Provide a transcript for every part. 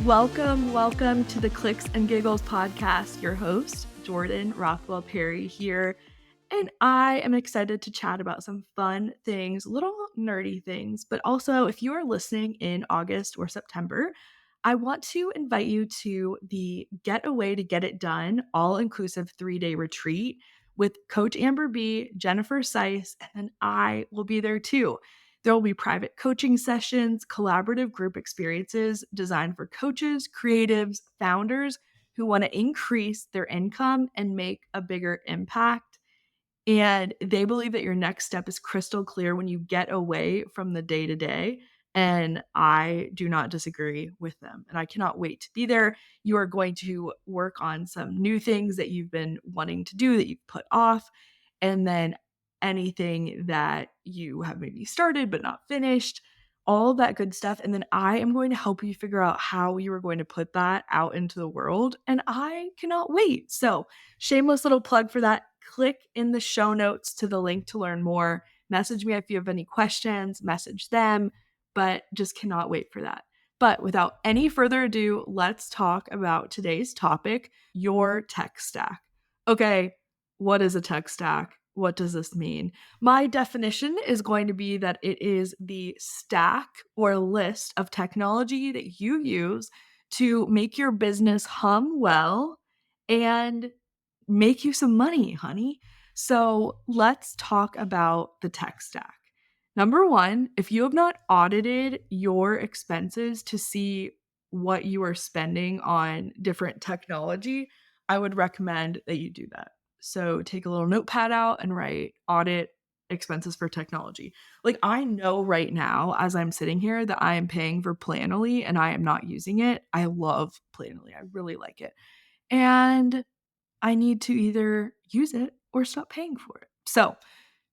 Welcome to the Clicks and Giggles podcast. Your host, Jordan Rothwell Perry here, and I am excited to chat about some fun things, little nerdy things, but also if you are listening in August or September, I want to invite you to the Get Away to Get It Done all-inclusive 3-day retreat with Coach Amber B, Jennifer Seiss, and then I will be there too. There will be private coaching sessions, collaborative group experiences designed for coaches, creatives, founders who want to increase their income and make a bigger impact. And they believe that your next step is crystal clear when you get away from the day to day. And I do not disagree with them. And I cannot wait to be there. You are going to work on some new things that you've been wanting to do that you've put off. And then anything that you have maybe started but not finished, all that good stuff. And then I am going to help you figure out how you are going to put that out into the world. And I cannot wait. So, shameless little plug for that. Click in the show notes to the link to learn more. Message me if you have any questions, message them, but just cannot wait for that. But without any further ado, let's talk about today's topic, your tech stack. Okay, what is a tech stack? What does this mean? My definition is going to be that it is the stack or list of technology that you use to make your business hum well and make you some money, honey. So let's talk about the tech stack. Number one, if you have not audited your expenses to see what you are spending on different technology, I would recommend that you do that. So take a little notepad out and write audit expenses for technology. Like I know right now as I'm sitting here that I am paying for Planoly and I am not using it. I love Planoly. I really like it. And I need to either use it or stop paying for it. So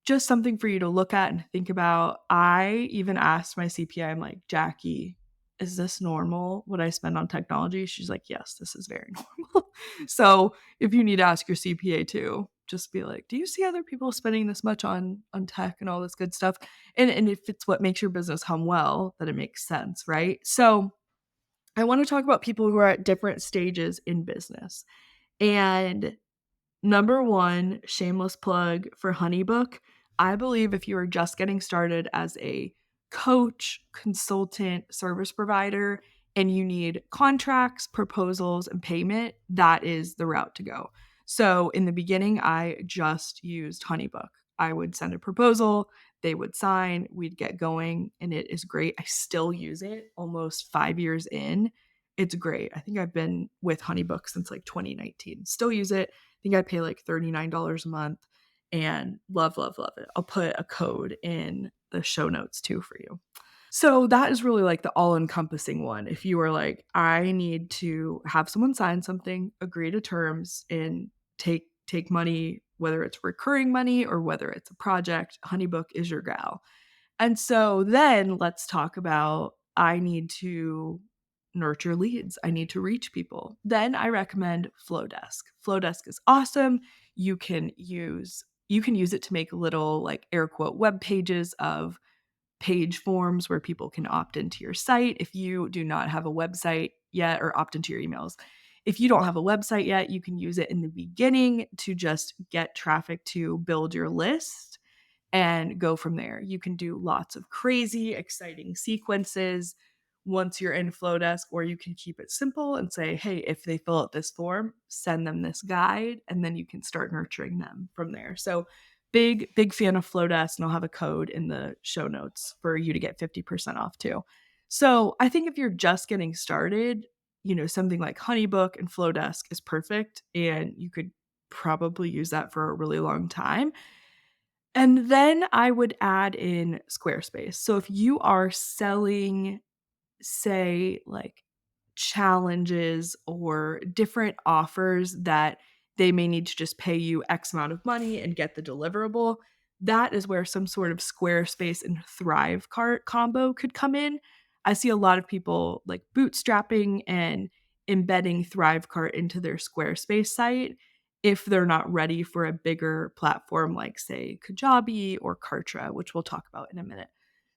just something for you to look at and think about. I even asked my CPA, I'm like, Jackie, is this normal what I spend on technology? She's like, yes, this is very normal. So if you need to ask your CPA too, just be like, do you see other people spending this much on tech and all this good stuff? And if it's what makes your business hum well, then it makes sense, right? So I want to talk about people who are at different stages in business. And number one, shameless plug for HoneyBook. I believe if you are just getting started as a coach, consultant, service provider, and you need contracts, proposals, and payment, that is the route to go. So in the beginning, I just used HoneyBook. I would send a proposal, they would sign, we'd get going, and it is great. I still use it almost 5 years in. It's great. I think I've been with HoneyBook since like 2019. Still use it. I think I pay like $39 a month and love it. I'll put a code in the show notes too for you. So that is really like the all-encompassing one. If you are like, I need to have someone sign something, agree to terms, and take money, whether it's recurring money or whether it's a project, HoneyBook is your gal. And so then let's talk about I need to nurture leads. I need to reach people. Then I recommend Flowdesk. Flowdesk is awesome. You can use it to make little like air quote web pages of page forms where people can opt into your site. If you do not have a website yet or opt into your emails, if you don't have a website yet, you can use it in the beginning to just get traffic to build your list and go from there. You can do lots of crazy, exciting sequences once you're in Flowdesk, or you can keep it simple and say, hey, if they fill out this form, send them this guide, and then you can start nurturing them from there. So big fan of Flowdesk, and I'll have a code in the show notes for you to get 50% off too. So I think if you're just getting started, something like HoneyBook and Flowdesk is perfect, and you could probably use that for a really long time. And then I would add in Squarespace. So if you are selling, say, like challenges or different offers that they may need to just pay you X amount of money and get the deliverable, that is where some sort of Squarespace and Thrivecart combo could come in. I see a lot of people like bootstrapping and embedding Thrivecart into their Squarespace site if they're not ready for a bigger platform like, say, Kajabi or Kartra, which we'll talk about in a minute.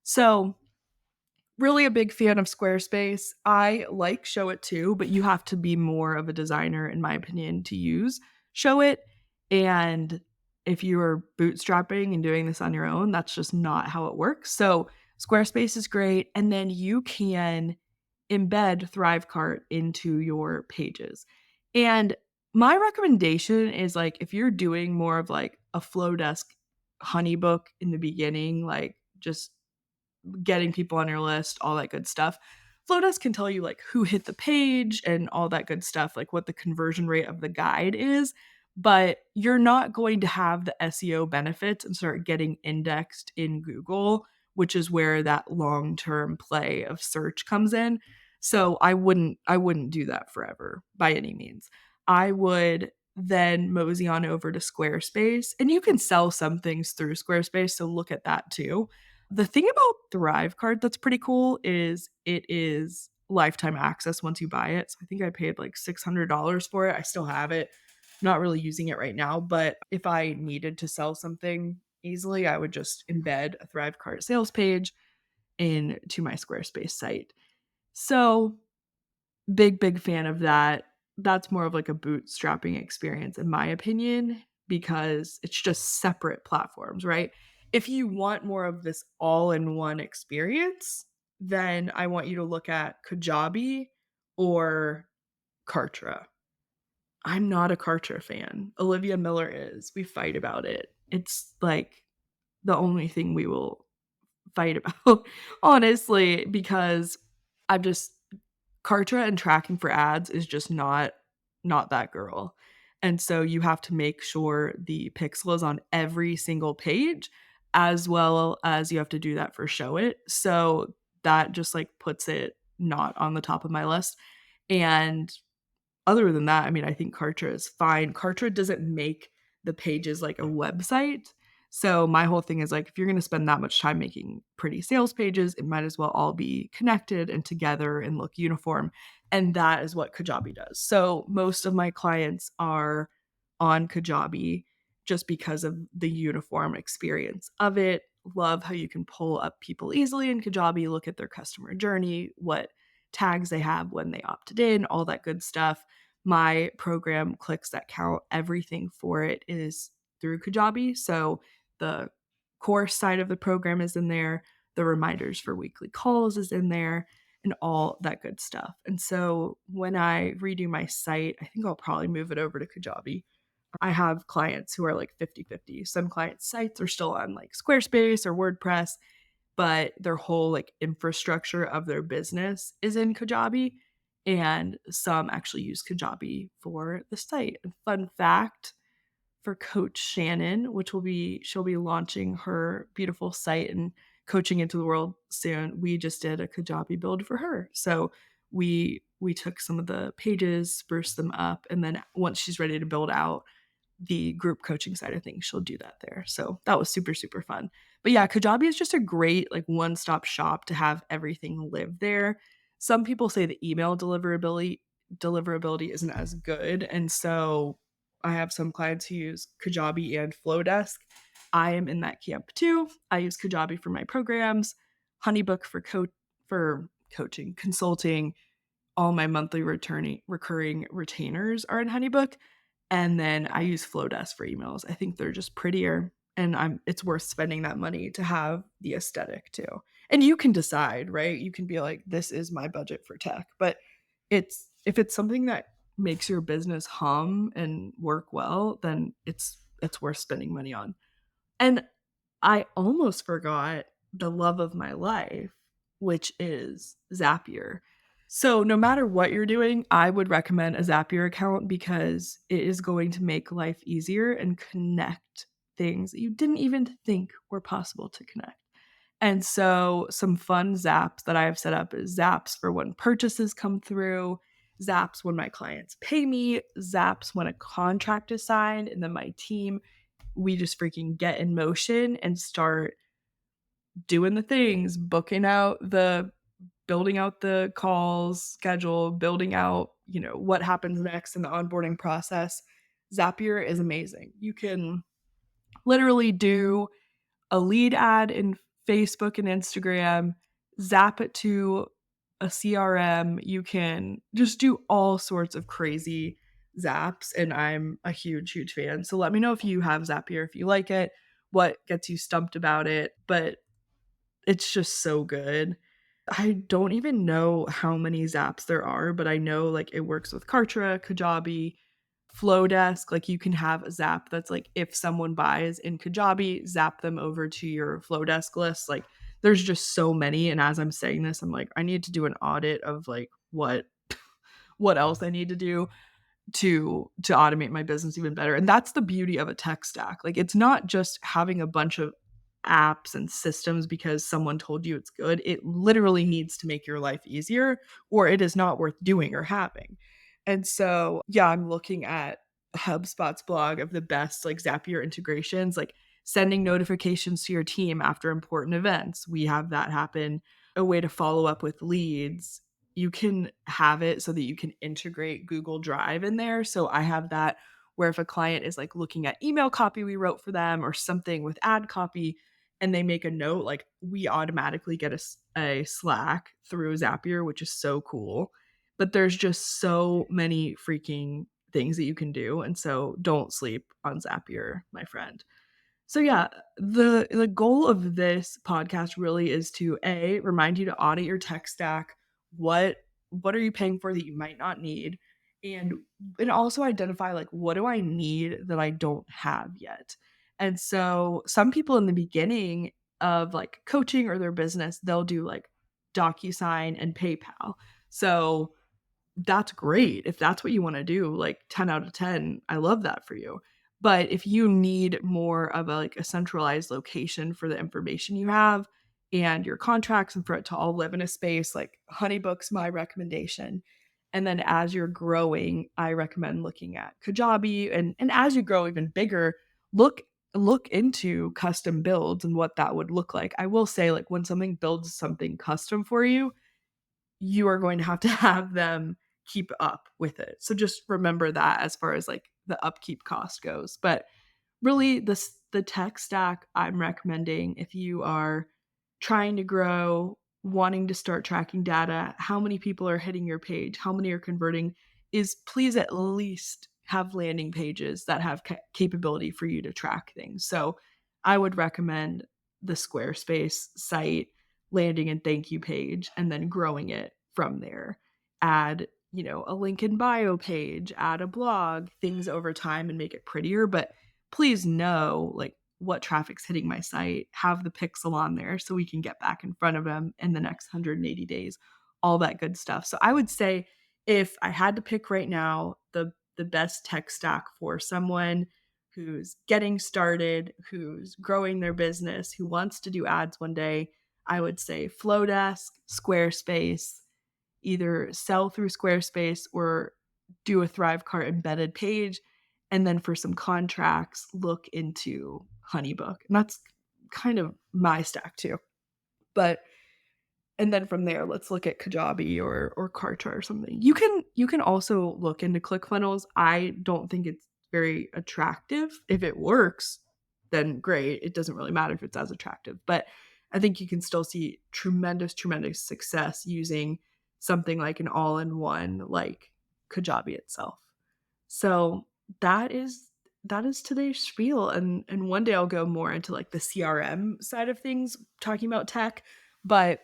So Really a big fan of Squarespace. I like Showit too, but you have to be more of a designer, in my opinion, to use Showit. And if you are bootstrapping and doing this on your own, that's just not how it works. So Squarespace is great. And then you can embed Thrivecart into your pages. And my recommendation is like if you're doing more of like a Flowdesk honeybook in the beginning, like just getting people on your list, all that good stuff. Flowdesk can tell you like who hit the page and all that good stuff, like what the conversion rate of the guide is, but you're not going to have the SEO benefits and start getting indexed in Google, which is where that long-term play of search comes in. So I wouldn't do that forever by any means. I would then mosey on over to Squarespace, and you can sell some things through Squarespace, so look at that too. The thing about Thrivecart that's pretty cool is it is lifetime access once you buy it. So I think I paid like $600 for it. I still have it. Not really using it right now, but if I needed to sell something easily, I would just embed a Thrivecart sales page into my Squarespace site. So big fan of that. That's more of like a bootstrapping experience in my opinion because it's just separate platforms, right? If you want more of this all-in-one experience, then I want you to look at Kajabi or Kartra. I'm not a Kartra fan. Olivia Miller is. We fight about it. It's like the only thing we will fight about, honestly, because I've just Kartra and tracking for ads is just not that girl. And so you have to make sure the pixel is on every single page as well as you have to do that for Showit. So that just like puts it not on the top of my list. And other than that, I mean, I think Kartra is fine. Kartra doesn't make the pages like a website. So my whole thing is like, if you're going to spend that much time making pretty sales pages, it might as well all be connected and together and look uniform. And that is what Kajabi does. So most of my clients are on Kajabi just because of the uniform experience of it. Love how you can pull up people easily in Kajabi, look at their customer journey, what tags they have when they opted in, all that good stuff. My program clicks that count, everything for it is through Kajabi. So the course side of the program is in there, the reminders for weekly calls is in there, and all that good stuff. And so when I redo my site, I think I'll probably move it over to Kajabi. I have clients who are like 50-50. Some clients' sites are still on like Squarespace or WordPress, but their whole like infrastructure of their business is in Kajabi. And some actually use Kajabi for the site. And fun fact for Coach Shannon, she'll be launching her beautiful site and coaching into the world soon. We just did a Kajabi build for her. So we took some of the pages, spruced them up, and then once she's ready to build out the group coaching side of things, she'll do that there. So that was super fun. But yeah, Kajabi is just a great like one-stop shop to have everything live there. Some people say the email deliverability isn't as good, and so I have some clients who use Kajabi and Flowdesk. I am in that camp too. I use Kajabi for my programs, Honeybook for coaching, consulting. All my monthly recurring retainers are in Honeybook, and then I use Flowdesk for emails. I think they're just prettier, and it's worth spending that money to have the aesthetic too. And you can decide, right? You can be like, this is my budget for tech. But if it's something that makes your business hum and work well, then it's worth spending money on. And I almost forgot the love of my life, which is Zapier. So, no matter what you're doing, I would recommend a Zapier account because it is going to make life easier and connect things that you didn't even think were possible to connect. And so, some fun zaps that I have set up is zaps for when purchases come through, zaps when my clients pay me, zaps when a contract is signed, and then my team, we just freaking get in motion and start doing the things, building out the calls schedule, building out, what happens next in the onboarding process. Zapier is amazing. You can literally do a lead ad in Facebook and Instagram, zap it to a CRM. You can just do all sorts of crazy zaps, and I'm a huge, huge fan. So let me know if you have Zapier, if you like it, what gets you stumped about it, but it's just so good. I don't even know how many zaps there are, but I know like it works with Kartra, Kajabi, Flowdesk. Like you can have a zap that's like if someone buys in Kajabi, zap them over to your Flowdesk list. Like there's just so many. And as I'm saying this, I'm like, I need to do an audit of like what else I need to do to automate my business even better. And that's the beauty of a tech stack. Like it's not just having a bunch of apps and systems because someone told you it's good. It literally needs to make your life easier or it is not worth doing or having. And so, yeah, I'm looking at HubSpot's blog of the best like Zapier integrations, like sending notifications to your team after important events. We have that happen. A way to follow up with leads, you can have it so that you can integrate Google Drive in there. So I have that where if a client is like looking at email copy we wrote for them or something with ad copy and they make a note, like we automatically get a Slack through Zapier, which is so cool. But there's just so many freaking things that you can do. And so don't sleep on Zapier, my friend. So yeah, the goal of this podcast really is to A, remind you to audit your tech stack. What what are you paying for that you might not need? And also identify like what do I need that I don't have yet? And so some people in the beginning of like coaching or their business, they'll do like DocuSign and PayPal. So that's great. If that's what you want to do, like 10 out of 10, I love that for you. But if you need more of a like a centralized location for the information you have and your contracts and for it to all live in a space, like Honeybook's my recommendation. And then as you're growing, I recommend looking at Kajabi and as you grow even bigger, look into custom builds and what that would look like. I will say like when something builds something custom for you are going to have them keep up with it. So just remember that as far as like the upkeep cost goes. But really the tech stack I'm recommending if you are trying to grow, wanting to start tracking data, how many people are hitting your page, how many are converting, is please at least have landing pages that have capability for you to track things. So I would recommend the Squarespace site landing and thank you page and then growing it from there. Add, a link in bio page, add a blog, things over time and make it prettier, but please know like what traffic's hitting my site, have the pixel on there so we can get back in front of them in the next 180 days, all that good stuff. So I would say if I had to pick right now the best tech stack for someone who's getting started, who's growing their business, who wants to do ads one day, I would say Flowdesk, Squarespace, either sell through Squarespace or do a Thrivecart embedded page. And then for some contracts, look into Honeybook. And that's kind of my stack too. But and then from there, let's look at Kajabi or Kartra or something. You can also look into ClickFunnels. I don't think it's very attractive. If it works, then great. It doesn't really matter if it's as attractive. But I think you can still see tremendous, tremendous success using something like an all-in-one like Kajabi itself. So that is today's spiel. And one day I'll go more into like the CRM side of things, talking about tech. But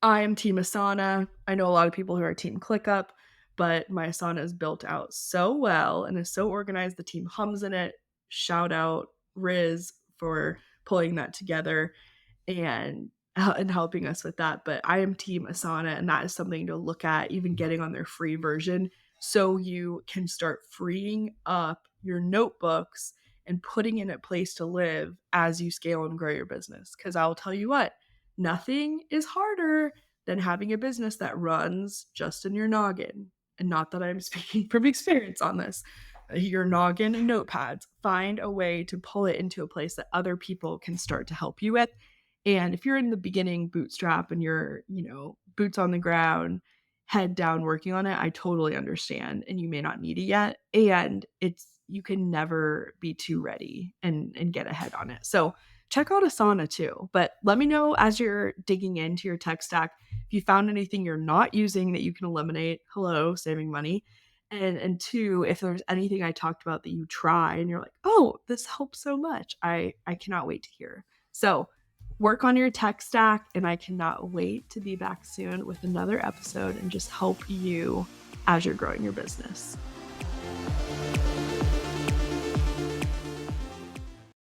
I am Team Asana. I know a lot of people who are Team ClickUp, but my Asana is built out so well and is so organized. The team hums in it. Shout out Riz for pulling that together and helping us with that. But I am Team Asana, and that is something to look at, even getting on their free version, so you can start freeing up your notebooks and putting in a place to live as you scale and grow your business. Because I'll tell you what, nothing is harder than having a business that runs just in your noggin. And not that I'm speaking from experience on this. Your noggin and notepads, find a way to pull it into a place that other people can start to help you with. And if you're in the beginning bootstrap and you're, boots on the ground, head down working on it, I totally understand. And you may not need it yet. And you can never be too ready and get ahead on it. So check out Asana too. But let me know as you're digging into your tech stack if you found anything you're not using that you can eliminate. Hello, saving money. And two, if there's anything I talked about that you try and you're like, oh, this helps so much. I cannot wait to hear. So work on your tech stack, and I cannot wait to be back soon with another episode and just help you as you're growing your business.